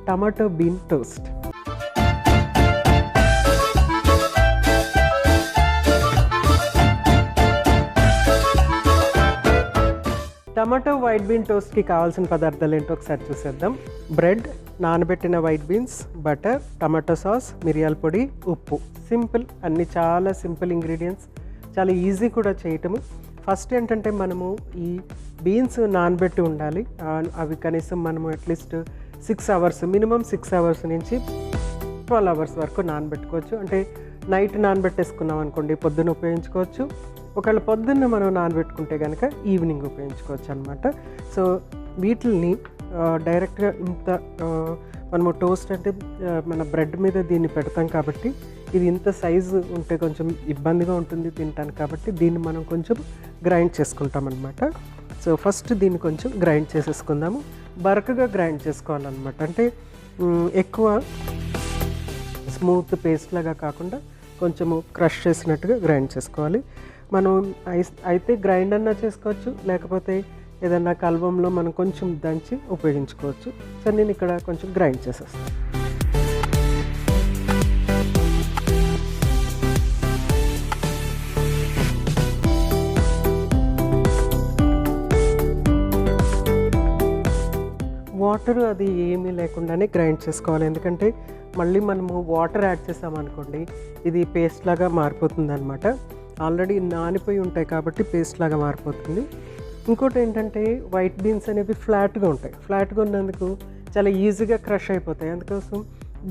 Tomato bean toast. Tomato white bean టోస్ట్కి కావాల్సిన పదార్థాలు ఏంటో ఒకసారి చూసేద్దాం. బ్రెడ్, నానబెట్టిన white beans, butter, tomato sauce, మిరియాల పొడి, ఉప్పు. సింపుల్, అన్ని చాలా సింపుల్ ఇంగ్రీడియంట్స్, చాలా ఈజీ కూడా చేయటము. ఫస్ట్ ఏంటంటే మనము ఈ బీన్స్ నానబెట్టి ఉండాలి. అవి కనీసం మనము అట్లీస్ట్ 6 hours, మినిమం 6 hours నుంచి 12 hours వరకు నానబెట్టుకోవచ్చు. అంటే నైట్ నానబెట్టేసుకున్నాం అనుకోండి, పొద్దున్న ఉపయోగించుకోవచ్చు. ఒకవేళ పొద్దున్న మనం నానబెట్టుకుంటే కనుక ఈవినింగ్ ఉపయోగించుకోవచ్చు అనమాట. సో వీటిని డైరెక్ట్గా ఇంత మనము టోస్ట్ అంటే మన బ్రెడ్ మీద దీన్ని పెడతాం కాబట్టి ఇది ఇంత సైజు ఉంటే కొంచెం ఇబ్బందిగా ఉంటుంది తింటాను, కాబట్టి దీన్ని మనం కొంచెం గ్రైండ్ చేసుకుంటాం అనమాట. సో ఫస్ట్ దీన్ని కొంచెం గ్రైండ్ చేసేసుకుందాము. బరకగా గ్రైండ్ చేసుకోవాలన్నమాట. అంటే ఎక్కువ స్మూత్ పేస్ట్ లాగా కాకుండా కొంచెము క్రష్ చేసినట్టుగా గ్రైండ్ చేసుకోవాలి. మనం అయితే గ్రైండ్ అన్నా చేసుకోవచ్చు, లేకపోతే ఏదన్నా కల్వంలో మనం కొంచెం దంచి ఉపయోగించుకోవచ్చు. సో నేను ఇక్కడ కొంచెం గ్రైండ్ చేసేస్తాను. వాటర్ అది ఏమీ లేకుండానే గ్రైండ్ చేసుకోవాలి. ఎందుకంటే మళ్ళీ మనము వాటర్ యాడ్ చేసామనుకోండి ఇది పేస్ట్ లాగా మారిపోతుంది అనమాట. ఆల్రెడీ నానిపోయి ఉంటాయి కాబట్టి పేస్ట్ లాగా మారిపోతుంది. ఇంకోటి ఏంటంటే వైట్ బీన్స్ అనేవి ఫ్లాట్గా ఉంటాయి. ఫ్లాట్గా ఉన్నందుకు చాలా ఈజీగా క్రష్ అయిపోతాయి. అందుకోసం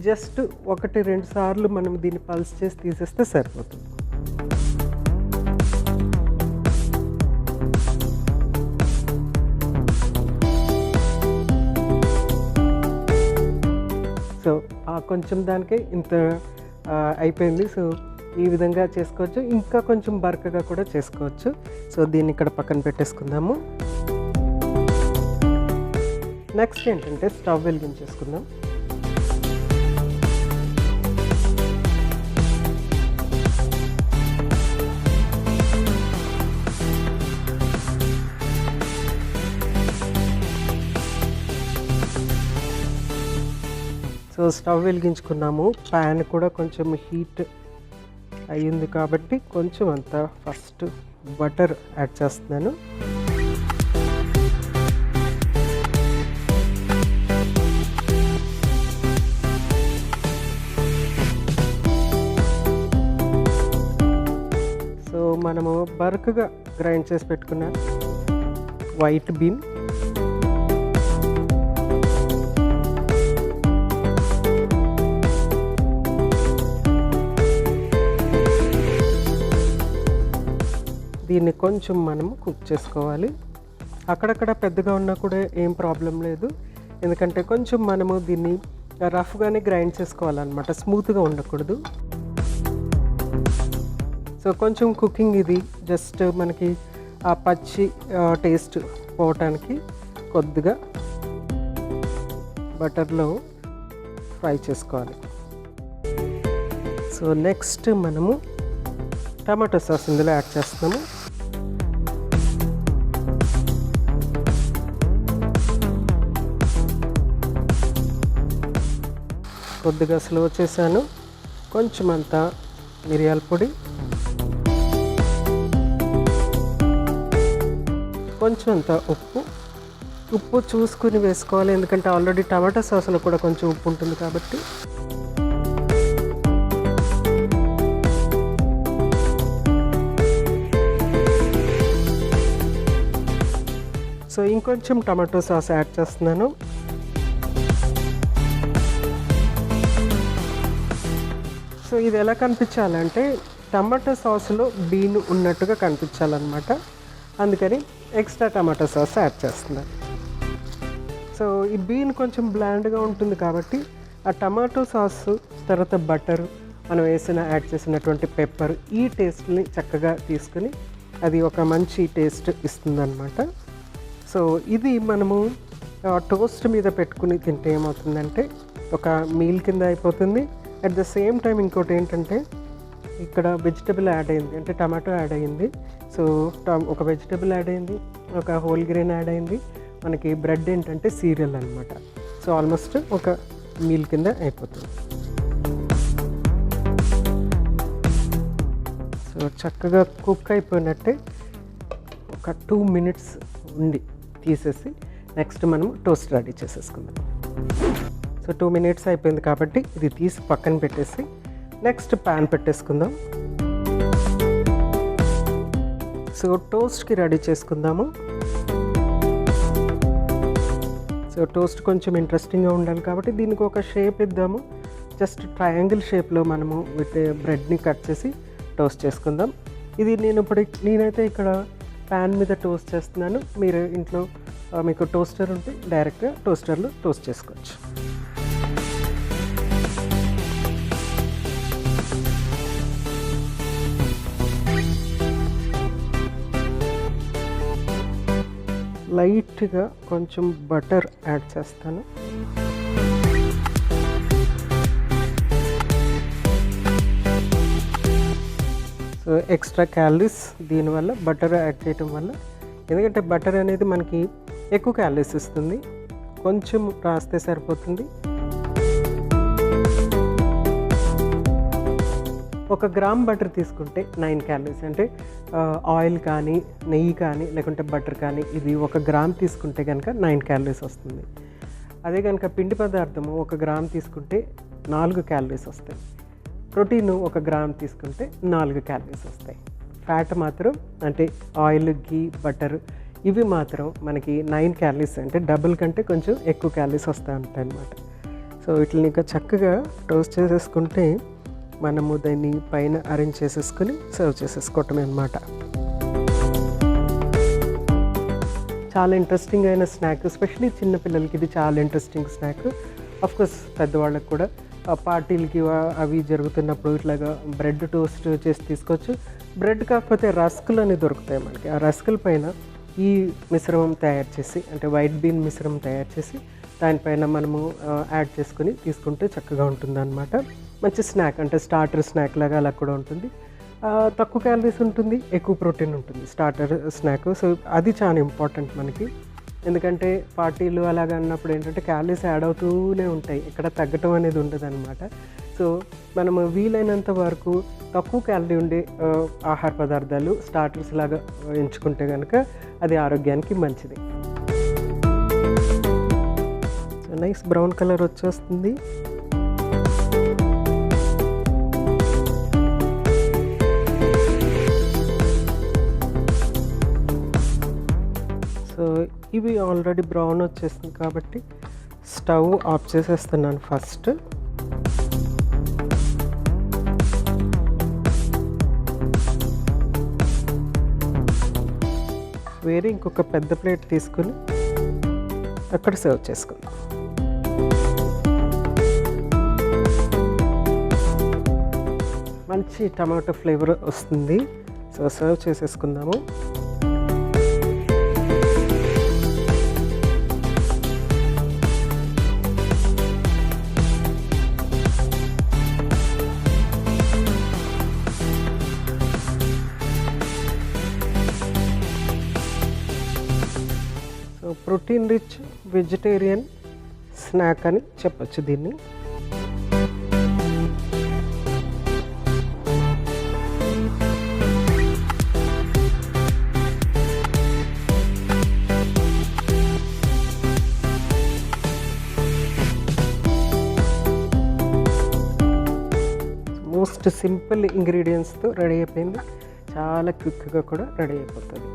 జస్ట్ 1-2 సార్లు మనం దీన్ని పల్స్ చేసి తీసేస్తే సరిపోతుంది. సో కొంచెం దానికే ఇంత అయిపోయింది. సో ఈ విధంగా చేసుకోవచ్చు, ఇంకా కొంచెం బరకగా కూడా చేసుకోవచ్చు. సో దీన్ని ఇక్కడ పక్కన పెట్టేసుకుందాము. నెక్స్ట్ ఏంటంటే స్టవ్ వెలిగించేసుకుందాం. సో స్టవ్ వెలిగించుకున్నాము. ప్యాన్ కూడా కొంచెం హీట్ అయ్యింది కాబట్టి కొంచెం అంత ఫస్ట్ బటర్ యాడ్ చేస్తున్నాను. సో మనము బరకగా గ్రైండ్ చేసి పెట్టుకున్న వైట్ బీన్, దీన్ని కొంచెం మనము కుక్ చేసుకోవాలి. అక్కడక్కడ పెద్దగా ఉన్నా కూడా ఏం ప్రాబ్లం లేదు, ఎందుకంటే కొంచెం మనము దీన్ని రఫ్గానే గ్రైండ్ చేసుకోవాలన్నమాట, స్మూత్గా ఉండకూడదు. సో కొంచెం కుకింగ్ ఇది జస్ట్ మనకి ఆ పచ్చి టేస్ట్ పోవటానికి కొద్దిగా బటర్లో ఫ్రై చేసుకోవాలి. సో నెక్స్ట్ మనము టమాటో సాస్ ఇందులో యాడ్ చేస్తున్నాము. కొద్దిగా స్లో చేశాను. కొంచెం అంతా మిరియాల పొడి, కొంచెం అంత ఉప్పు చూసుకుని వేసుకోవాలి, ఎందుకంటే ఆల్రెడీ టమాటో సాస్లో కూడా కొంచెం ఉప్పు ఉంటుంది కాబట్టి. సో ఇంకొంచెం టమాటో సాస్ యాడ్ చేస్తున్నాను. సో ఇది ఎలా కనిపించాలంటే టమాటో సాస్లో బీన్ ఉన్నట్టుగా కనిపించాలన్నమాట. అందుకని ఎక్స్ట్రా టమాటో సాస్ యాడ్ చేస్తున్నాను. సో ఈ బీన్ కొంచెం బ్లాండ్గా ఉంటుంది కాబట్టి ఆ టమాటో సాస్ తర్వాత బటర్ మనం యాడ్ చేసినటువంటి పెప్పర్ ఈ టేస్ట్ని చక్కగా తీసుకుని అది ఒక మంచి టేస్ట్ ఇస్తుందన్నమాట. సో ఇది మనము టోస్ట్ మీద పెట్టుకుని తింటే ఏమవుతుందంటే ఒక మీల్ కింద అయిపోతుంది. అట్ ద సేమ్ టైం ఇంకోటి ఏంటంటే ఇక్కడ వెజిటబుల్ యాడ్ అయింది, అంటే టమాటో యాడ్ అయ్యింది. సో ఒక వెజిటబుల్ యాడ్ అయింది, ఒక హోల్ గ్రెయిన్ యాడ్ అయింది, మనకి బ్రెడ్ ఏంటంటే సీరియల్ అనమాట. సో ఆల్మోస్ట్ ఒక మీల్ కింద అయిపోతుంది. సో చక్కగా కుక్ అయిపోయినట్టే. ఒక 2 minutes ఉండి తీసేసి నెక్స్ట్ మనం టోస్ట్ రెడీ చేసేసుకుందాం. సో 2 minutes అయిపోయింది కాబట్టి ఇది తీసి పక్కన పెట్టేసి నెక్స్ట్ ప్యాన్ పెట్టేసుకుందాం. సో టోస్ట్కి రెడీ చేసుకుందాము. సో టోస్ట్ కొంచెం ఇంట్రెస్టింగ్గా ఉండాలి కాబట్టి దీనికి ఒక షేప్ ఇద్దాము. జస్ట్ ట్రయాంగిల్ షేప్లో మనము విత్ బ్రెడ్ని కట్ చేసి టోస్ట్ చేసుకుందాం. ఇది నేనైతే ఇక్కడ ప్యాన్ మీద టోస్ట్ చేస్తున్నాను. మీరు ఇంట్లో మీకు టోస్టర్ ఉంటే డైరెక్ట్గా టోస్టర్లో టోస్ట్ చేసుకోవచ్చు. లైట్గా కొంచెం బటర్ యాడ్ చేస్తాను. సో ఎక్స్ట్రా క్యాలరీస్ దీనివల్ల బటర్ యాడ్ చేయటం వల్ల, ఎందుకంటే బటర్ అనేది మనకి ఎక్కువ క్యాలరీస్ ఇస్తుంది. కొంచెం రాస్తే సరిపోతుంది. 1 గ్రామ్ బటర్ తీసుకుంటే 9 క్యాలరీస్. అంటే ఆయిల్ కానీ నెయ్యి కానీ లేకుంటే బటర్ కానీ ఇది 1 గ్రామ్ తీసుకుంటే కనుక 9 క్యాలరీస్ వస్తుంది. అదే కనుక పిండి పదార్థము 1 గ్రామ్ తీసుకుంటే 4 క్యాలరీస్ వస్తాయి. ప్రోటీన్ 1 గ్రామ్ తీసుకుంటే 4 క్యాలరీస్ వస్తాయి. ఫ్యాట్ మాత్రం అంటే ఆయిల్, గీ, బటర్ ఇవి మాత్రం మనకి 9 క్యాలరీస్, అంటే డబుల్ కంటే కొంచెం ఎక్కువ క్యాలరీస్ వస్తూ ఉంటాయి అన్నమాట. సో వీటిని ఇంకా చక్కగా టోస్ట్ చేసేసుకుంటే మనము దాన్ని పైన అరేంజ్ చేసేసుకుని సర్వ్ చేసేసుకోవటమే అన్నమాట. చాలా ఇంట్రెస్టింగ్ అయిన స్నాక్, ఎస్పెషలీ చిన్నపిల్లలకి ఇది చాలా ఇంట్రెస్టింగ్ స్నాక్. అఫ్కోర్స్ పెద్దవాళ్ళకి కూడా పార్టీలకి అవి జరుగుతున్నప్పుడు ఇట్లాగా బ్రెడ్ టోస్ట్ చేసి తీసుకోవచ్చు. బ్రెడ్ కాకపోతే రస్కులు అని దొరుకుతాయి మనకి. ఆ రస్కుల పైన ఈ మిశ్రమం తయారు చేసి, అంటే వైట్ బీన్ మిశ్రమం తయారు చేసి దానిపైన మనము యాడ్ చేసుకుని తీసుకుంటే చక్కగా ఉంటుందన్నమాట. మంచి స్నాక్, అంటే స్టార్టర్ స్నాక్ లాగా అలా కూడా ఉంటుంది. తక్కువ క్యాలరీస్ ఉంటుంది, ఎక్కువ ప్రోటీన్ ఉంటుంది స్టార్టర్ స్నాక్. సో అది చాలా ఇంపార్టెంట్ మనకి. ఎందుకంటే పార్టీలు అలాగ అన్నప్పుడు ఏంటంటే క్యాలరీస్ యాడ్ అవుతూనే ఉంటాయి, ఎక్కడ తగ్గటం అనేది ఉండదన్నమాట. సో మనము వీలైనంత వరకు తక్కువ క్యాలరీ ఉండే ఆహార పదార్థాలు స్టార్టర్స్ లాగా ఎంచుకుంటే కనుక అది ఆరోగ్యానికి మంచిది. సో నైస్ బ్రౌన్ కలర్ వచ్చేస్తుంది. సో ఇవి ఆల్రెడీ బ్రౌన్ వచ్చేస్తుంది కాబట్టి స్టవ్ ఆఫ్ చేసేస్తున్నాను ఫస్ట్. వేరే ఇంకొక పెద్ద ప్లేట్ తీసుకుని అక్కడ సర్వ్ చేసుకుందాం. మంచి టమాటో ఫ్లేవర్ వస్తుంది. సో సర్వ్ చేసేసుకుందాము. So protein rich vegetarian snack అని చెప్పచ్చు దీన్ని. మోస్ట్ సింపుల్ ఇంగ్రీడియంట్స్తో రెడీ అయిపోయింది. చాలా క్విక్గా కూడా రెడీ అయిపోతుంది.